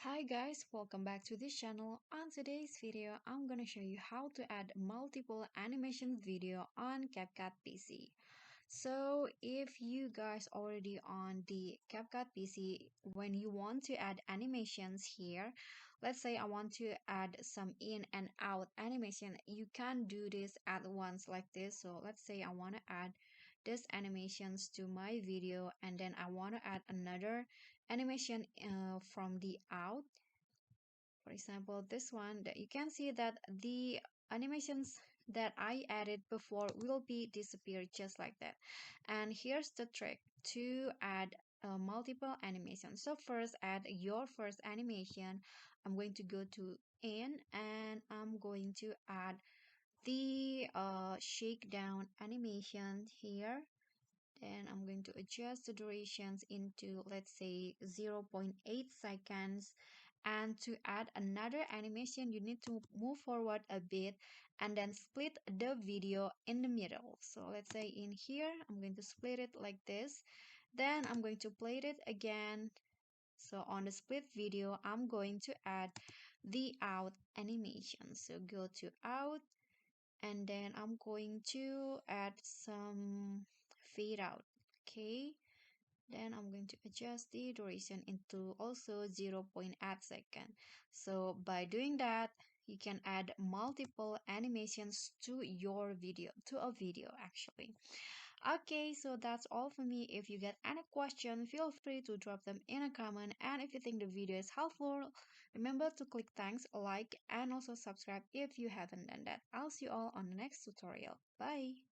Hi guys, welcome back to this channel. On today's video, I'm gonna show you how to add multiple animation video on CapCut PC. So if you guys already on the CapCut PC, when you want to add animations here, let's say I want to add some in and out animation, you can do this at once like this. So let's say I want to add this animations to my video, and then I want to add another animation from the out. For example, this one, that you can see that the animations that I added before will be disappear just like that. And here's the trick to add multiple animations. So first, add your first animation. I'm going to go to in, and I'm going to add the shakedown animation here. Then I'm going to adjust the durations into, let's say, 0.8 seconds. And to add another animation, you need to move forward a bit and then split the video in the middle. So let's say in here, I'm going to split it like this. Then I'm going to play it again. So on the split video, I'm going to add the out animation. So go to out, and then I'm going to add some fade out. Okay, then I'm going to adjust the duration into also 0.8 second. So by doing that, you can add multiple animations to your video, to a video actually. Okay, so that's all for me. If you get any question, feel free to drop them in a comment. And if you think the video is helpful, remember to click thanks, like, and also subscribe if you haven't done that. I'll see you all on the next tutorial. Bye!